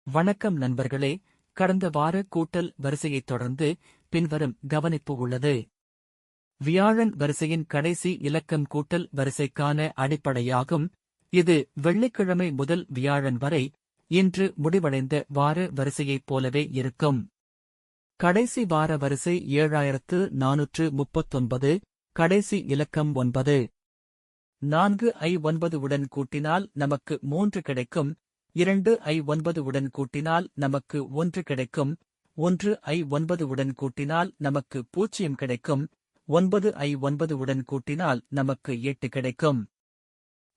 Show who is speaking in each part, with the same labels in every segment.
Speaker 1: வணக்கம் நண்பர்களே. கடந்த வார கூட்டல் வரிசையைத் தொடர்ந்து பின்வரும் கவனிப்பு உள்ளது. வியாழன் வரிசையின் கடைசி இலக்கம் கூட்டல் வரிசைக்கான அடிப்படையாகும். இது வெள்ளிக்கிழமை முதல் வியாழன் வரை இன்று முடிவடைந்த வார வரிசையைப் போலவே இருக்கும். கடைசி வார வரிசை 7439, கடைசி இலக்கம் 9. 4 உடன் கூட்டினால் நமக்கு 3 கிடைக்கும். 2 உடன் கூட்டினால் நமக்கு 1 கிடைக்கும். 1 உடன் கூட்டினால் நமக்கு 0 கிடைக்கும். 9 உடன் கூட்டினால் நமக்கு 8 கிடைக்கும்.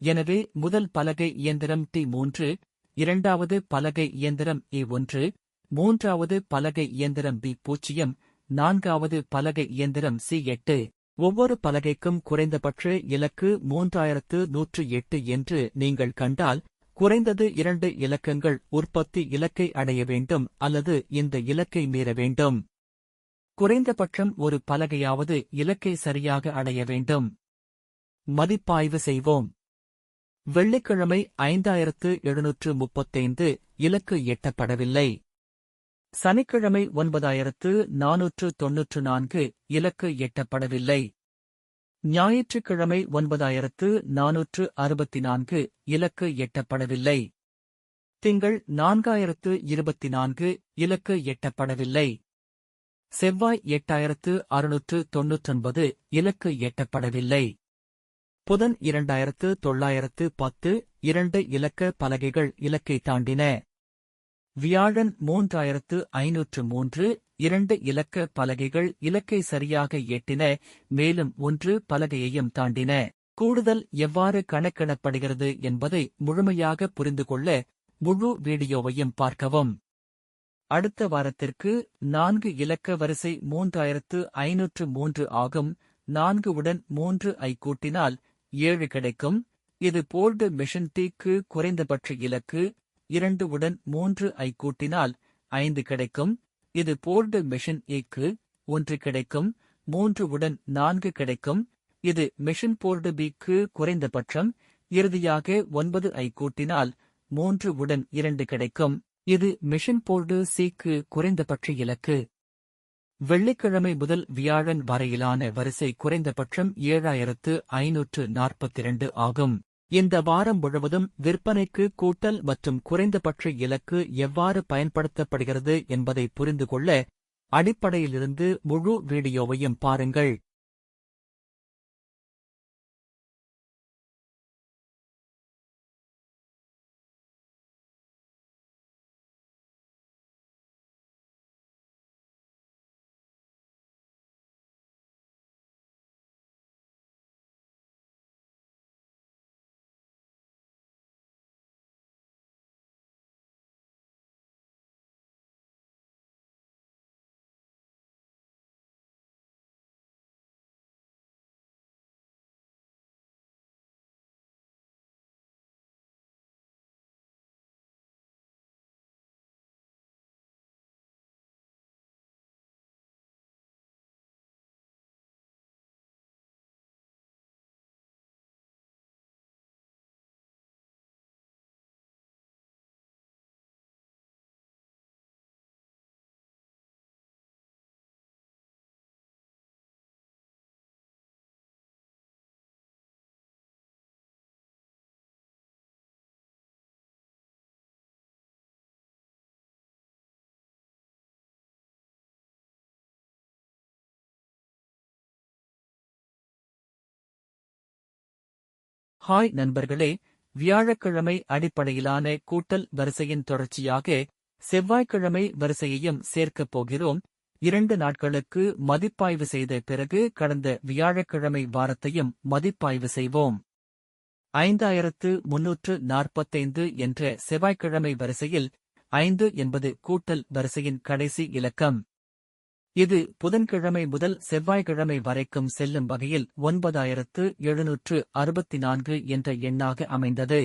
Speaker 1: எனவே முதல் பலகை இயந்திரம் T3, இரண்டாவது பலகை இயந்திரம் A1, மூன்றாவது பலகை இயந்திரம் B0, நான்காவது பலகை இயந்திரம் C8. ஒவ்வொரு பலகைக்கும் குறைந்தபட்ச இலக்கு 3108 என்று நீங்கள் கண்டால், குறைந்தது 2 இலக்கங்கள் உற்பத்தி இலக்கை அடைய வேண்டும் அல்லது இந்த இலக்கை மீற வேண்டும். குறைந்தபட்சம் ஒரு பலகையாவது இலக்கை சரியாக அடைய வேண்டும். மதிப்பாய்வு செய்வோம். வெள்ளிக்கிழமை 5735 இலக்கு எட்டப்படவில்லை. சனிக்கிழமை 9494 இலக்கு எட்டப்படவில்லை. ஞாயிற்றுக்கிழமை 9464 இலக்கு எட்டப்படவில்லை. திங்கள் 4024 இலக்கு எட்டப்படவில்லை. செவ்வாய் 8699 இலக்கு எட்டப்படவில்லை. புதன் 2910 2 இலக்க பலகைகள் இலக்கை தாண்டின. வியாழன் 3503 2 இலக்க பலகைகள் இலக்கை சரியாக எட்டின, மேலும் 1 பலகையையும் தாண்டின. கூடுதல் எவ்வாறு கணக்கிடப்படுகிறது என்பதை முழுமையாக புரிந்துகொள்ள முழு வீடியோவையும் பார்க்கவும். அடுத்த வாரத்திற்கு 4 இலக்க வரிசை 3503 ஆகும். 4 உடன் 3 ஐ கூட்டினால் 7 கிடைக்கும். இது போல்டு மெஷின் T-க்கு குறைந்தபட்ச இலக்கு. 2 உடன் 3 ஐ கூட்டினால் 5 கிடைக்கும். இது போல்டு மெஷின் A-க்கு 1 கிடைக்கும். 3 உடன் 4 கிடைக்கும். இது மெஷின் போல்டு B-க்கு குறைந்தபட்சம். இறுதியாக 9 ஐ கூட்டினால் 3 உடன் 2 கிடைக்கும். இது மெஷின் போல்டு C-க்கு குறைந்தபட்ச இலக்கு. வெள்ளிக்கிழமை முதல் வியாழன் வரையிலான வரிசை குறைந்தபட்சம் 7542 ஆகும். இந்த வாரம் முழுவதும் விற்பனைக்கு கூட்டல் மற்றும் குறைந்தபட்ச இலக்கு எவ்வாறு பயன்படுத்தப்படுகிறது என்பதை புரிந்துகொள்ள அடிப்படையிலிருந்து முழு வீடியோவையும் பாருங்கள். ஹாய் நண்பர்களே, வியாழக்கிழமை அடிப்படையிலான கூட்டல் வரிசையின் தொடர்ச்சியாக செவ்வாய்க்கிழமை வரிசையையும் சேர்க்கப் போகிறோம். 2 நாட்களுக்கு மதிப்பாய்வு செய்த பிறகு கடந்த வியாழக்கிழமை வாரத்தையும் மதிப்பாய்வு செய்வோம். 5345 என்ற செவ்வாய்க்கிழமை வரிசையில் 5 என்பது கூட்டல் வரிசையின் கடைசி இலக்கம். இது புதன்கிழமை முதல் செவ்வாய்க்கிழமை வரைக்கும் செல்லும் வகையில் 9764 என்ற எண்ணாக அமைந்தது.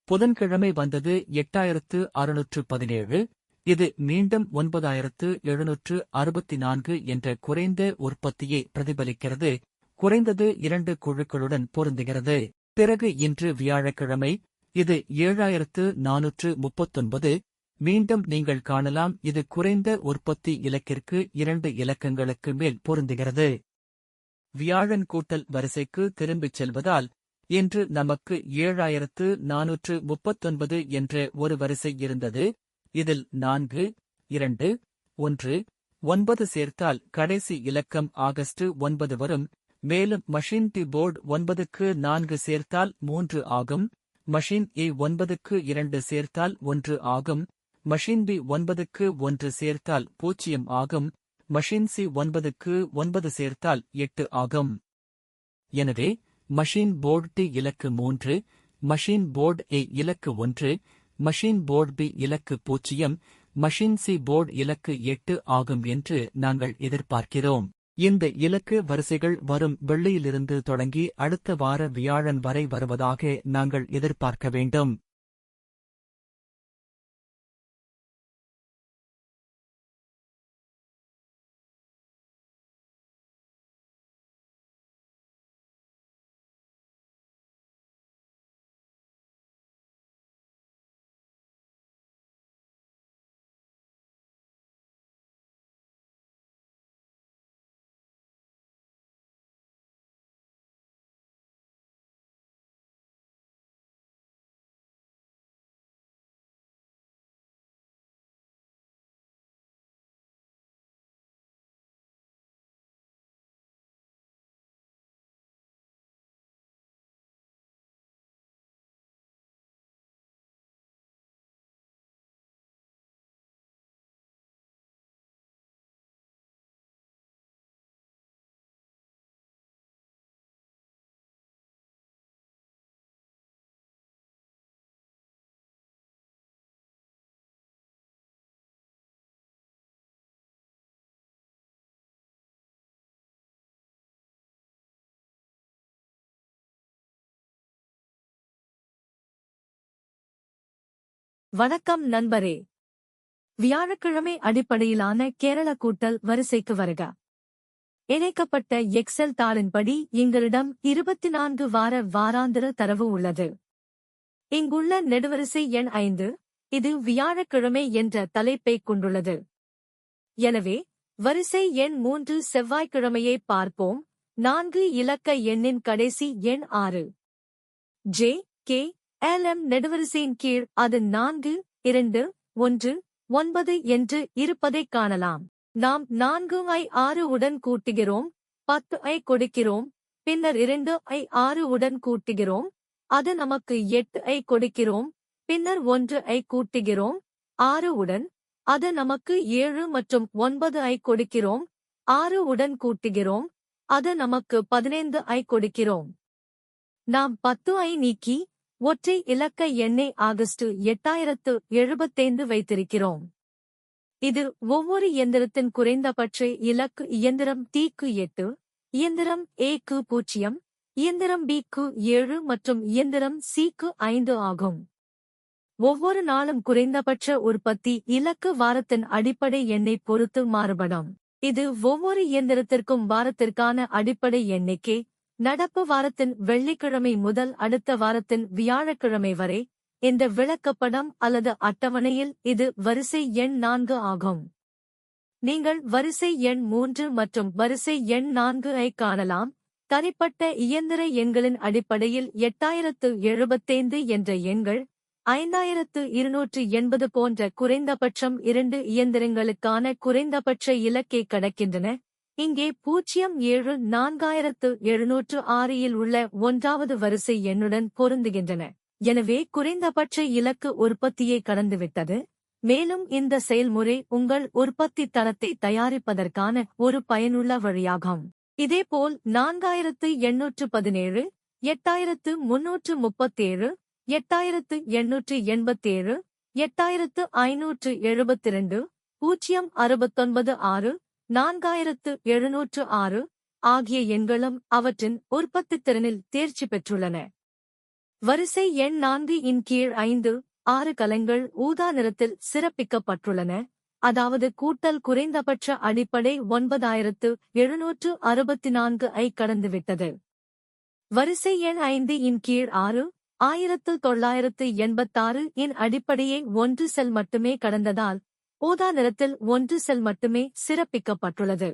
Speaker 1: புதன்கிழமை வந்தது 8617. இது மீண்டும் 9764 என்ற குறைந்த உற்பத்தியை பிரதிபலிக்கிறது. குறைந்தது 2 குழுக்களுடன் பொருந்துகிறது. பிறகு இன்று வியாழக்கிழமை இது 7439. மீண்டும் நீங்கள் காணலாம், இது குறைந்த உற்பத்தி இலக்கிற்கு 2 இலக்கங்களுக்கு மேல் பொருந்துகிறது. வியாழன் கூட்டல் வரிசைக்கு திரும்பிச் செல்வதால் இன்று நமக்கு 7439 என்ற ஒரு வரிசை இருந்தது. இதில் 4, 2, 1, 9 சேர்த்தால் கடைசி இலக்கம் ஆகஸ்ட் 9 வரும். மேலும் மஷின் டி போர்டு 9க்கு 4 சேர்த்தால் 3 ஆகும். மஷின் ஏ 9க்கு 2 சேர்த்தால் 1 ஆகும். மஷின் பி 9க்கு 1 சேர்த்தால் 0 ஆகும். மஷின் சி 9க்கு 9 சேர்த்தால் 8 ஆகும். எனவே மஷின் போர்டு டி இலக்கு 3, மஷின் போர்டு ஏ இலக்கு 1, மஷின் போர்டு பி இலக்கு 0, மஷின் சி போர்டு இலக்கு 8 ஆகும் என்று நாங்கள் எதிர்பார்க்கிறோம். இந்த இலக்கு வரிசைகள் வரும் வெள்ளியிலிருந்து தொடங்கி அடுத்த வார வியாழன் வரை வருவதாக நாங்கள் எதிர்பார்க்க வேண்டும்.
Speaker 2: வணக்கம் நண்பரே. வியாழக்கிழமை அடிப்படையிலான கேரள கூட்டல் வரிசைக்கு வருக. இணைக்கப்பட்ட எக்ஸெல் தாளின்படி எங்களிடம் 24 வார வாராந்திர தரவு உள்ளது. இங்குள்ள நெடுவரிசை எண் 5, இது வியாழக்கிழமை என்ற தலைப்பைக் கொண்டுள்ளது. எனவே வரிசை எண் 3 செவ்வாய்க்கிழமையை பார்ப்போம். 4 இலக்க எண்ணின் கடைசி எண் 6. ஜே கே LM நெடுவரிசையின் கீழ் அது 4, 2, 1, 9 என்று இருப்பதைக் காணலாம். நாம் 4 ஐ 6 உடன் கூட்டுகிறோம், 10 ஐ கொடுக்கிறோம், பின்னர் 2 ஐ 6 உடன் கூட்டுகிறோம், அது நமக்கு 8 ஐ கொடுக்கிறோம், பின்னர் 1 ஐ கூட்டுகிறோம் 6 உடன், அது நமக்கு 7 மற்றும் 9 ஐ கொடுக்கிறோம், 6 உடன் கூட்டுகிறோம், அது நமக்கு 15 ஐ கொடுக்கிறோம். நாம் 10 ஐ நீக்கி ஒற்றை இலக்க எண்ணை ஆகஸ்ட் 8075 வைத்திருக்கிறோம். இது ஒவ்வொரு இயந்திரத்தின் குறைந்தபட்ச இலக்கு. இயந்திரம் T-க்கு 8, இயந்திரம் A-க்கு 0, இயந்திரம் B-க்கு 7 மற்றும் இயந்திரம் C-க்கு 5 ஆகும். ஒவ்வொரு நாளும் குறைந்தபட்ச உற்பத்தி இலக்கு வாரத்தின் அடிப்படை எண்ணை பொறுத்து மாறுபடும். இது ஒவ்வொரு இயந்திரத்திற்கும் வாரத்திற்கான அடிப்படை எண்ணிக்கை. நடப்பு வாரத்தின் வெள்ளிக்கிழமை முதல் அடுத்த வாரத்தின் வியாழக்கிழமை வரை. இந்த விளக்கப்படம் அல்லது அட்டவணையில் இது வரிசை எண் 4 ஆகும். நீங்கள் வரிசை எண் 3 மற்றும் வரிசை எண் 4 ஐ காணலாம். தனிப்பட்ட இயந்திர எண்களின் அடிப்படையில் 8075 என்ற எண்கள் 5280 போன்ற குறைந்தபட்சம் 2 இயந்திரங்களுக்கான குறைந்தபட்ச இலக்கை கடக்கின்றன. இங்கே 07 4706 இல் உள்ள 1வது வரிசை எண்ணுடன் பொருந்துகின்றன. எனவே குறைந்தபட்ச இலக்கு உற்பத்தியை கடந்துவிட்டது. மேலும் இந்த செயல்முறை உங்கள் உற்பத்தி தரத்தை தயாரிப்பதற்கான ஒரு பயனுள்ள வழியாகும். இதேபோல் 4817, 8337, 8887, 8572, 0696, 4706 ஆகிய எண்களும் அவற்றின் உற்பத்தித்திறனில் தேர்ச்சி பெற்றுள்ளன. வரிசை எண் 4 இன் கீழ் 5, 6 கலங்கள் ஊதா நிறத்தில் சிறப்பிக்கப்பட்டுள்ளன. அதாவது கூட்டல் குறைந்தபட்ச அடிப்படை 9764 ஐ கடந்துவிட்டது. வரிசை எண் 5 இன் கீழ் 6, 1986 இன் அடிப்படையே 1 செல் மட்டுமே கடந்ததால் ஊதா நிறத்தில் 1 செல் மட்டுமே சிறப்பிக்கப்பட்டுள்ளது.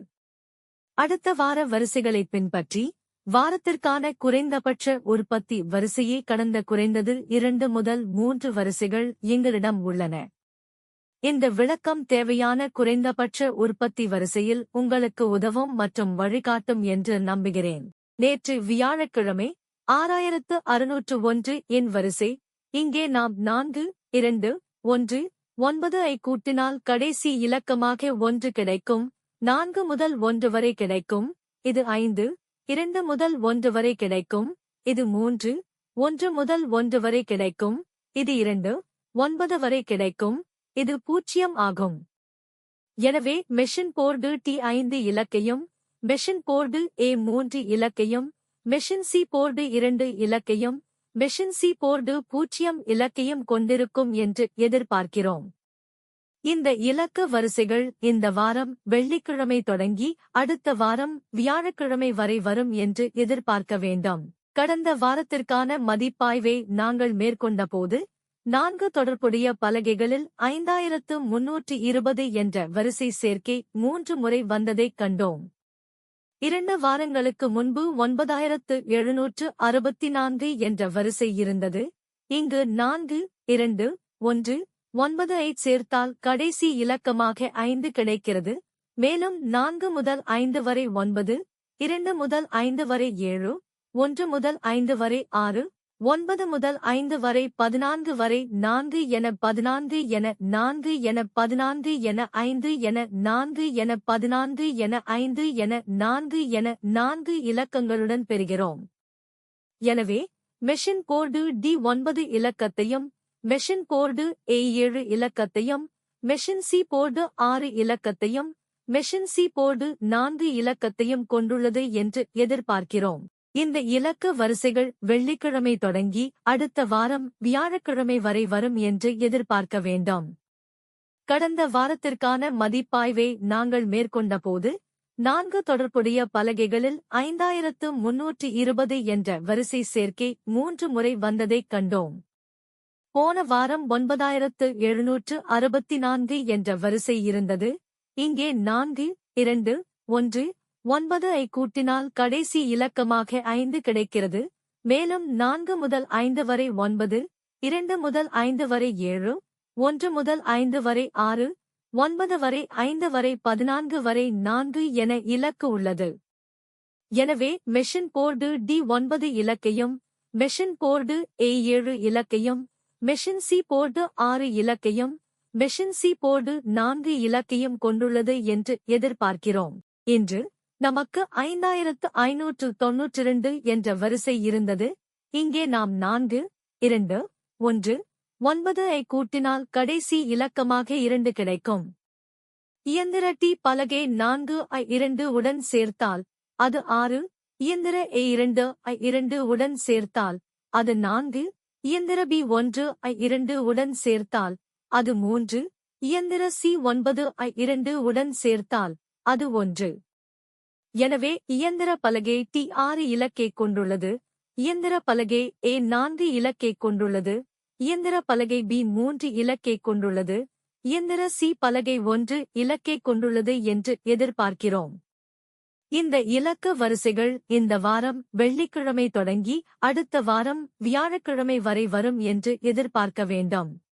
Speaker 2: அடுத்த வார வரிசைகளைப் பின்பற்றி வாரத்திற்கான குறைந்தபட்ச உற்பத்தி வரிசையே கடந்த குறைந்தது 2 முதல் 3 வரிசைகள் எங்களிடம் உள்ளன. இந்த விளக்கம் தேவையான குறைந்தபட்ச உற்பத்தி வரிசையில் உங்களுக்கு உதவும் மற்றும் வழிகாட்டும் என்று நம்புகிறேன். நேற்று வியாழக்கிழமை 6601 இன் வரிசை. இங்கே நாம் 4, 2, 1, 9 ஐ கூட்டினால் கடைசி இலக்கமாக 1 கிடைக்கும். 4 முதல் 1 வரை கிடைக்கும். இது 5, 2 முதல் 1 வரை கிடைக்கும். இது 3, 1 முதல் 1 வரை கிடைக்கும். இது 2, 9 வரை கிடைக்கும். இது 0 ஆகும். எனவே மெஷின் போர்டு T5 இலக்கையும், மெஷின் போர்டு A3 இலக்கையும், மெஷின் C போர்டு 2 இலக்கையும், மெஷின் C போர்டு 0 இலக்கையும் கொண்டிருக்கும் என்று எதிர்பார்க்கிறோம். இந்த இலக்க வரிசைகள் இந்த வாரம் வெள்ளிக்கிழமை தொடங்கி அடுத்த வாரம் வியாழக்கிழமை வரை வரும் என்று எதிர்பார்க்க வேண்டாம். கடந்த வாரத்திற்கான மதிப்பாய்வை நாங்கள் மேற்கொண்டபோது 4 தொடர்புடைய பலகைகளில் 5320 என்ற வரிசை சேர்க்கை 3 முறை வந்ததைக் கண்டோம். 2 வாரங்களுக்கு முன்பு 9764 என்ற வரிசை இருந்தது. இங்கு 4, 2, 1, 9 ஐ சேர்த்தால் கடைசி இலக்கமாக 5 கிடைக்கிறது. மேலும் 4 முதல் 5 வரை 9, 2 முதல் 5 வரை 7, 1 முதல் 5 வரை 6, 9 முதல் 5 வரை 14 வரை 4 என 14 என 4 என 14 என 5 என 4 என 14 என 5 என 4 என 4 இலக்கங்களுடன் பெறுகிறோம். எனவே மெஷின் போர்டு D9 இலக்கத்தையும், மெஷின் போர்டு A7 இலக்கத்தையும், மெஷின் C போர்டு 6 இலக்கத்தையும், மெஷின் C போர்டு 4 இலக்கத்தையும் கொண்டுள்ளது என்று எதிர்பார்க்கிறோம். இந்த இலக்க வரிசைகள் வெள்ளிக்கிழமை தொடங்கி அடுத்த வாரம் வியாழக்கிழமை வரை வரும் என்று எதிர்பார்க்க வேண்டாம். கடந்த வாரத்திற்கான மதிப்பாய்வை நாங்கள் மேற்கொண்டபோது 4 தொடர்புடைய பலகைகளில் 5320 என்ற வரிசை சேர்க்கை 3 முறை வந்ததைக் கண்டோம். போன வாரம் 9764 என்ற வரிசை இருந்தது. இங்கே 4, 2, 1, 9 ஐ கூட்டினால் கடைசி இலக்கமாக 5 கிடைக்கிறது. மேலும் 4 முதல் 5 வரை 9, 2 முதல் 5 வரை 7, 1 முதல் 5 வரை 6, 9 வரை 5 வரை 14 வரை 4 என இலக்கு உள்ளது. எனவே மெஷின் போர்டு D9 இலக்கையும், மெஷின் போர்டு A7 இலக்கையும், மெஷின் C போர்டு 6 இலக்கையும், மெஷின் C போர்டு 4 இலக்கையும் கொண்டுள்ளது என்று எதிர்பார்க்கிறோம். இன்று நமக்கு 5592 என்ற வரிசை இருந்தது. இங்கே நாம் 4, 2, 1, 9 ஐ கூட்டினால் கடைசி இலக்கமாக 2 கிடைக்கும். இயந்திர T பலகை 4 ஐ 2 உடன் சேர்த்தால் அது 6, இயந்திர A2 ஐ 2 உடன் சேர்த்தால் அது 4, இயந்திர B1 ஐ 2 உடன் சேர்த்தால் அது 3, இயந்திர C9 ஐ 2 உடன் சேர்த்தால் அது 1. எனவே இயந்திர பலகை T6 இலக்கை கொண்டுள்ளது, இயந்திர பலகை A4 இலக்கை கொண்டுள்ளது, இயந்திர பலகை B3 இலக்கை கொண்டுள்ளது, இயந்திர C பலகை 1 இலக்கை கொண்டுள்ளது என்று எதிர்பார்க்கிறோம். இந்த இலக்க வரிசைகள் இந்த வாரம் வெள்ளிக்கிழமை தொடங்கி அடுத்த வாரம் வியாழக்கிழமை வரை வரும் என்று எதிர்பார்க்க வேண்டாம்.